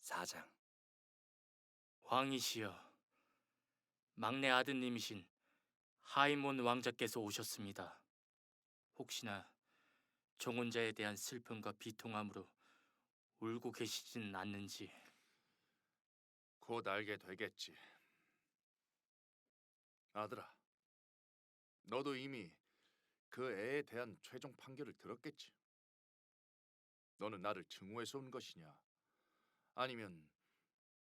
4장. 왕이시여, 막내 아드님이신 하이몬 왕자께서 오셨습니다. 혹시나 종혼자에 대한 슬픔과 비통함으로 울고 계시지는 않는지. 곧 알게 되겠지. 아들아, 너도 이미 그 애에 대한 최종 판결을 들었겠지. 너는 나를 증오해서 온 것이냐? 아니면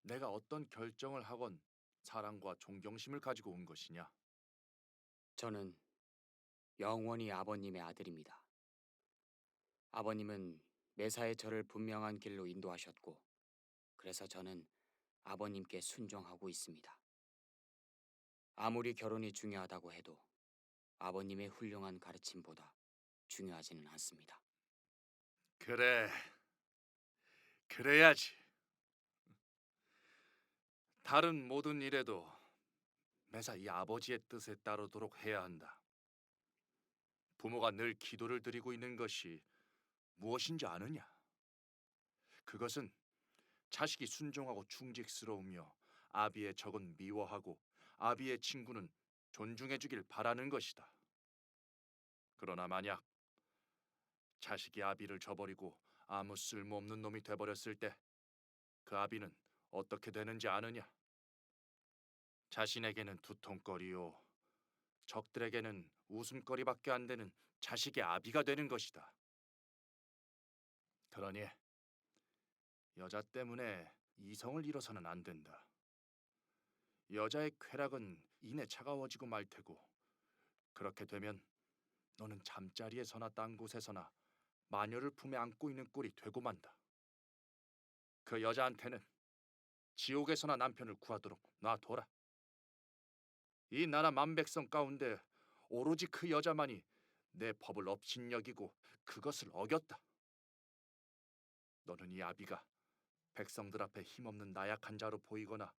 내가 어떤 결정을 하건 사랑과 존경심을 가지고 온 것이냐? 저는 영원히 아버님의 아들입니다. 아버님은 매사에 저를 분명한 길로 인도하셨고, 그래서 저는 아버님께 순종하고 있습니다. 아무리 결혼이 중요하다고 해도 아버님의 훌륭한 가르침보다 중요하지는 않습니다. 그래, 그래야지. 다른 모든 일에도 매사 이 아버지의 뜻에 따르도록 해야 한다. 부모가 늘 기도를 드리고 있는 것이 무엇인지 아느냐? 그것은 자식이 순종하고 충직스러우며 아비의 적은 미워하고 아비의 친구는 존중해 주길 바라는 것이다. 그러나 만약 자식이 아비를 저버리고 아무 쓸모없는 놈이 돼버렸을 때 그 아비는 어떻게 되는지 아느냐? 자신에게는 두통거리요 적들에게는 웃음거리밖에 안 되는 자식의 아비가 되는 것이다. 그러니 여자 때문에 이성을 잃어서는 안 된다. 여자의 쾌락은 이내 차가워지고 말 테고 그렇게 되면 너는 잠자리에서나 딴 곳에서나 마녀를 품에 안고 있는 꼴이 되고 만다. 그 여자한테는 지옥에서나 남편을 구하도록 놔둬라. 이 나라 만백성 가운데 오로지 그 여자만이 내 법을 업신여기고 그것을 어겼다. 너는 이 아비가 백성들 앞에 힘없는 나약한 자로 보이거나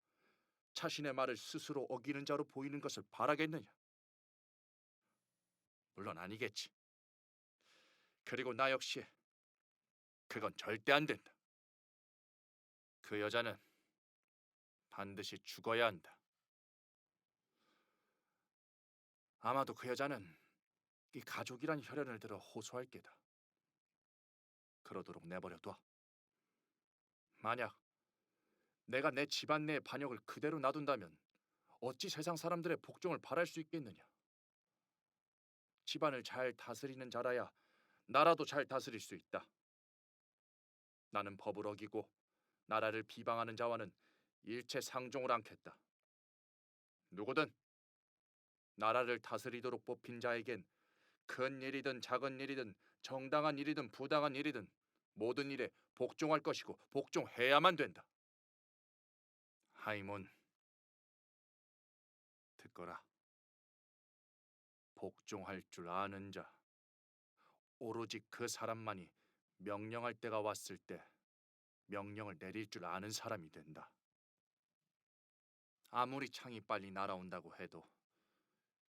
자신의 말을 스스로 어기는 자로 보이는 것을 바라겠느냐? 물론 아니겠지. 그리고 나 역시 그건 절대 안 된다. 그 여자는 반드시 죽어야 한다. 아마도 그 여자는 이 가족이란 혈연을 들어 호소할 게다. 그러도록 내버려둬. 만약 내가 내 집안 내의 반역을 그대로 놔둔다면 어찌 세상 사람들의 복종을 바랄 수 있겠느냐? 집안을 잘 다스리는 자라야 나라도 잘 다스릴 수 있다. 나는 법을 어기고 나라를 비방하는 자와는 일체 상종을 않겠다. 누구든 나라를 다스리도록 뽑힌 자에겐 큰 일이든 작은 일이든 정당한 일이든 부당한 일이든 모든 일에 복종할 것이고 복종해야만 된다. 하이몬, 듣거라. 복종할 줄 아는 자, 오로지 그 사람만이 명령할 때가 왔을 때 명령을 내릴 줄 아는 사람이 된다. 아무리 창이 빨리 날아온다고 해도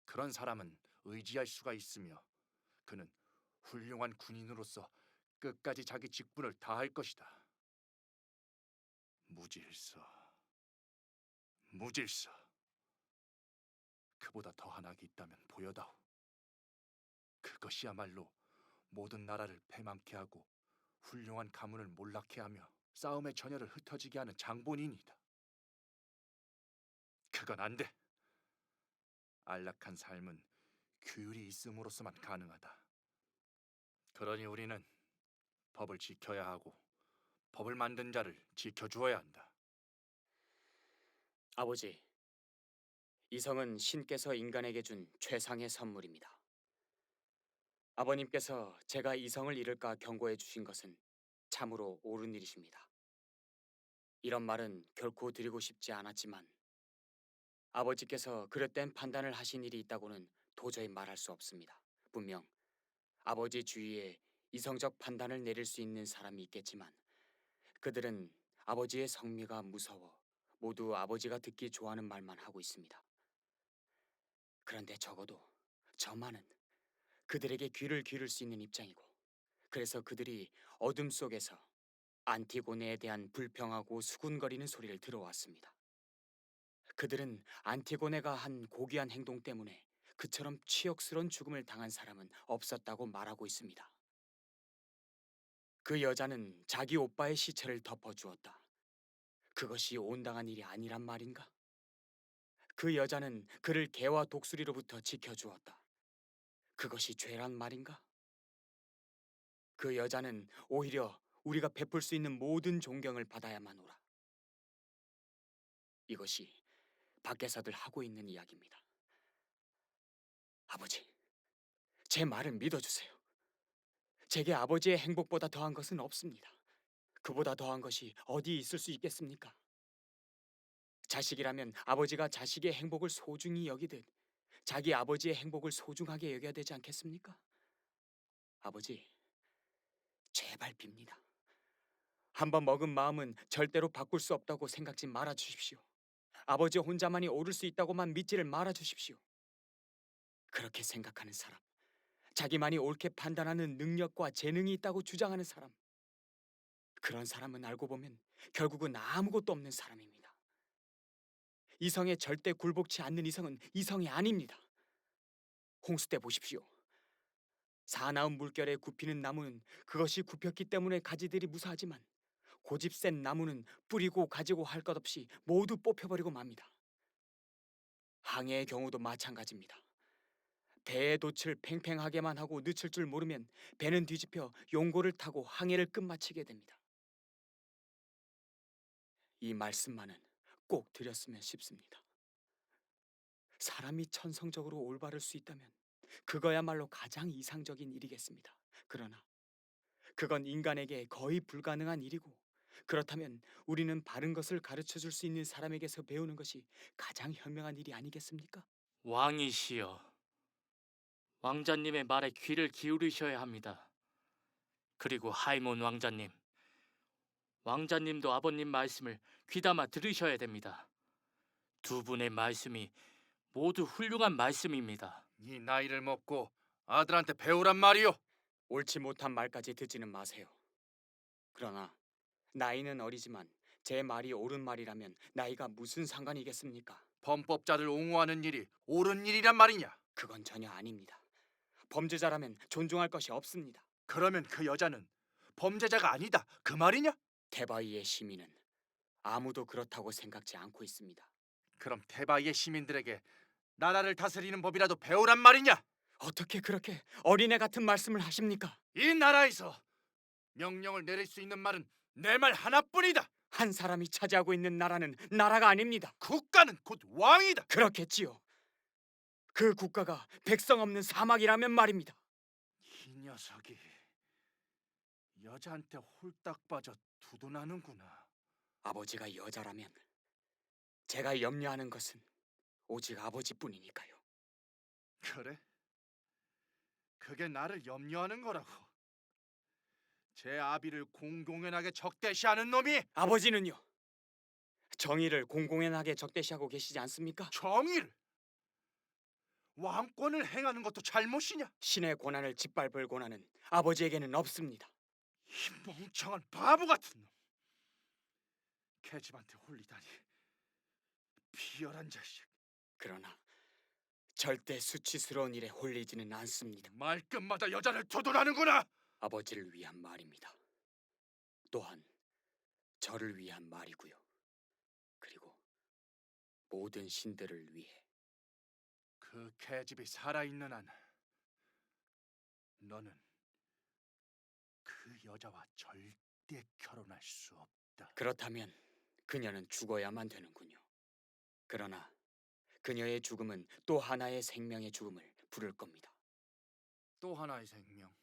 그런 사람은 의지할 수가 있으며 그는 훌륭한 군인으로서 끝까지 자기 직분을 다할 것이다. 무질서, 무질서. 그보다 더한 악이 있다면 보여다오. 그것이야말로 모든 나라를 패망케 하고 훌륭한 가문을 몰락케 하며 싸움의 전열을 흩어지게 하는 장본인이다. 그건 안 돼. 안락한 삶은 규율이 있음으로써만 가능하다. 그러니 우리는 법을 지켜야 하고 법을 만든 자를 지켜주어야 한다. 아버지, 이성은 신께서 인간에게 준 최상의 선물입니다. 아버님께서 제가 이성을 잃을까 경고해 주신 것은 참으로 옳은 일이십니다. 이런 말은 결코 드리고 싶지 않았지만 아버지께서 그릇된 판단을 하신 일이 있다고는 도저히 말할 수 없습니다. 분명 아버지 주위에 이성적 판단을 내릴 수 있는 사람이 있겠지만 그들은 아버지의 성미가 무서워 모두 아버지가 듣기 좋아하는 말만 하고 있습니다. 그런데 적어도 저만은 그들에게 귀를 기울일 수 있는 입장이고 그래서 그들이 어둠 속에서 안티고네에 대한 불평하고 수군거리는 소리를 들어왔습니다. 그들은 안티고네가 한 고귀한 행동 때문에 그처럼 치욕스러운 죽음을 당한 사람은 없었다고 말하고 있습니다. 그 여자는 자기 오빠의 시체를 덮어주었다. 그것이 온당한 일이 아니란 말인가? 그 여자는 그를 개와 독수리로부터 지켜주었다. 그것이 죄란 말인가? 그 여자는 오히려 우리가 베풀 수 있는 모든 존경을 받아야만 오라. 이것이 밖에서들 하고 있는 이야기입니다. 아버지, 제 말을 믿어주세요. 제게 아버지의 행복보다 더한 것은 없습니다. 그보다 더한 것이 어디 있을 수 있겠습니까? 자식이라면 아버지가 자식의 행복을 소중히 여기듯 자기 아버지의 행복을 소중하게 여겨야 되지 않겠습니까? 아버지, 제발 빕니다. 한번 먹은 마음은 절대로 바꿀 수 없다고 생각지 말아 주십시오. 아버지 혼자만이 옳을 수 있다고만 믿지를 말아 주십시오. 그렇게 생각하는 사람, 자기만이 옳게 판단하는 능력과 재능이 있다고 주장하는 사람, 그런 사람은 알고 보면 결국은 아무것도 없는 사람입니다. 이성에 절대 굴복치 않는 이성은 이성이 아닙니다. 홍수 때 보십시오. 사나운 물결에 굽히는 나무는 그것이 굽혔기 때문에 가지들이 무사하지만 고집 센 나무는 뿌리고 가지고 할 것 없이 모두 뽑혀버리고 맙니다. 항해의 경우도 마찬가지입니다. 배의 돛을 팽팽하게만 하고 늦출 줄 모르면 배는 뒤집혀 용고를 타고 항해를 끝마치게 됩니다. 이 말씀만은 꼭 드렸으면 싶습니다. 사람이 천성적으로 올바를 수 있다면 그거야말로 가장 이상적인 일이겠습니다. 그러나 그건 인간에게 거의 불가능한 일이고, 그렇다면 우리는 바른 것을 가르쳐 줄 수 있는 사람에게서 배우는 것이 가장 현명한 일이 아니겠습니까? 왕이시여, 왕자님의 말에 귀를 기울이셔야 합니다. 그리고 하이몬 왕자님, 왕자님도 아버님 말씀을 귀담아 들으셔야 됩니다. 두 분의 말씀이 모두 훌륭한 말씀입니다. 이 나이를 먹고 아들한테 배우란 말이오. 옳지 못한 말까지 듣지는 마세요. 그러나 나이는 어리지만 제 말이 옳은 말이라면 나이가 무슨 상관이겠습니까? 범법자를 옹호하는 일이 옳은 일이란 말이냐? 그건 전혀 아닙니다. 범죄자라면 존중할 것이 없습니다. 그러면 그 여자는 범죄자가 아니다 그 말이냐? 테바이의 시민은 아무도 그렇다고 생각지 않고 있습니다. 그럼 테바이의 시민들에게 나라를 다스리는 법이라도 배우란 말이냐? 어떻게 그렇게 어린애 같은 말씀을 하십니까? 이 나라에서 명령을 내릴 수 있는 말은 내 말 하나뿐이다. 한 사람이 차지하고 있는 나라는 나라가 아닙니다. 국가는 곧 왕이다. 그렇겠지요. 그 국가가 백성 없는 사막이라면 말입니다. 이 녀석이 여자한테 홀딱 빠져 두둔하는구나. 아버지가 여자라면 제가 염려하는 것은 오직 아버지뿐이니까요. 그래? 그게 나를 염려하는 거라고. 제 아비를 공공연하게 적대시하는 놈이 아버지는요, 정의를 공공연하게 적대시하고 계시지 않습니까? 정의를 왕권을 행하는 것도 잘못이냐? 신의 고난을 짓밟을 고난은 아버지에게는 없습니다. 이 멍청한 바보 같은 놈. 계집한테 홀리다니 비열한 자식. 그러나 절대 수치스러운 일에 홀리지는 않습니다. 말끝마다 여자를 두둔하는구나. 아버지를 위한 말입니다. 또한 저를 위한 말이고요. 그리고 모든 신들을 위해. 그 계집이 살아있는 한 너는 그 여자와 절대 결혼할 수 없다. 그렇다면 그녀는 죽어야만 되는군요. 그러나 그녀의 죽음은 또 하나의 생명의 죽음을 부를 겁니다. 또 하나의 생명.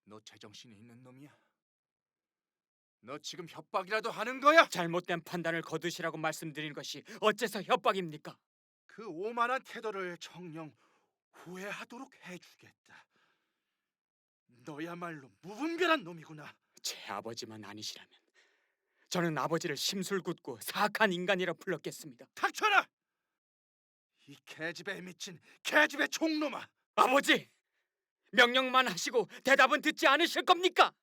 너 제정신이 있는 놈이야? 너 지금 협박이라도 하는 거야? 잘못된 판단을 거두시라고 말씀드린 것이 어째서 협박입니까? 그 오만한 태도를 정녕 후회하도록 해주겠다. 너야말로 무분별한 놈이구나. 제 아버지만 아니시라면 저는 아버지를 심술궂고 사악한 인간이라 불렀겠습니다. 닥쳐라! 이 계집에 미친 계집의 총놈아! 아버지! 명령만 하시고 대답은 듣지 않으실 겁니까?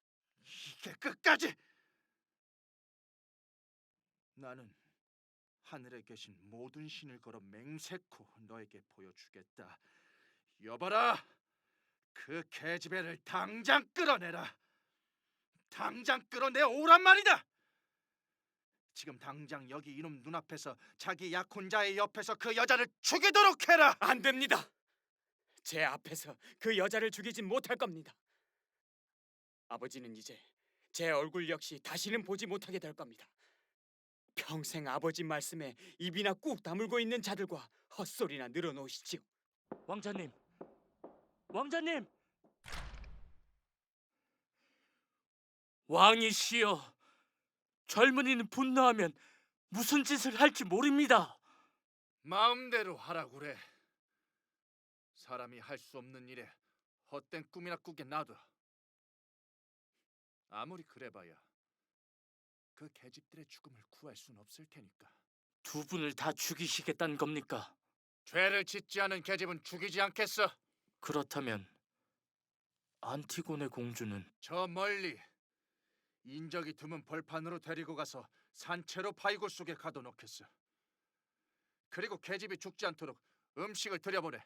이게 끝까지! 나는 하늘에 계신 모든 신을 걸어 맹세코 너에게 보여주겠다. 여봐라, 그 계집애를 당장 끌어내라. 당장 끌어내 오란 말이다. 지금 당장 여기 이놈 눈앞에서 자기 약혼자의 옆에서 그 여자를 죽이도록 해라. 안 됩니다. 제 앞에서 그 여자를 죽이진 못할 겁니다. 아버지는 이제 제 얼굴 역시 다시는 보지 못하게 될 겁니다. 평생 아버지 말씀에 입이나 꾹 다물고 있는 자들과 헛소리나 늘어놓으시지요. 왕자님, 왕자님, 왕이시여, 젊은이는 분노하면 무슨 짓을 할지 모릅니다. 마음대로 하라고 그래. 사람이 할 수 없는 일에 헛된 꿈이나 꾸게 놔둬. 아무리 그래봐야 그 계집들의 죽음을 구할 순 없을 테니까. 두 분을 다 죽이시겠다는 겁니까? 죄를 짓지 않은 계집은 죽이지 않겠어. 그렇다면 안티고네 공주는 저 멀리 인적이 드문 벌판으로 데리고 가서 산채로 바위굴 속에 가둬놓겠어. 그리고 계집이 죽지 않도록 음식을 들여보내.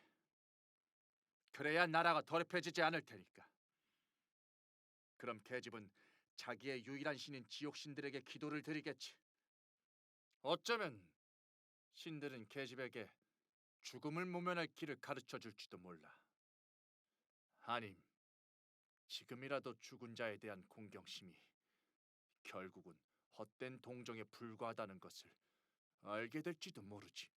그래야 나라가 더럽혀지지 않을 테니까. 그럼 계집은 자기의 유일한 신인 지옥신들에게 기도를 드리겠지. 어쩌면 신들은 계집에게 죽음을 모면할 길을 가르쳐 줄지도 몰라. 아님 지금이라도 죽은 자에 대한 공경심이 결국은 헛된 동정에 불과하다는 것을 알게 될지도 모르지.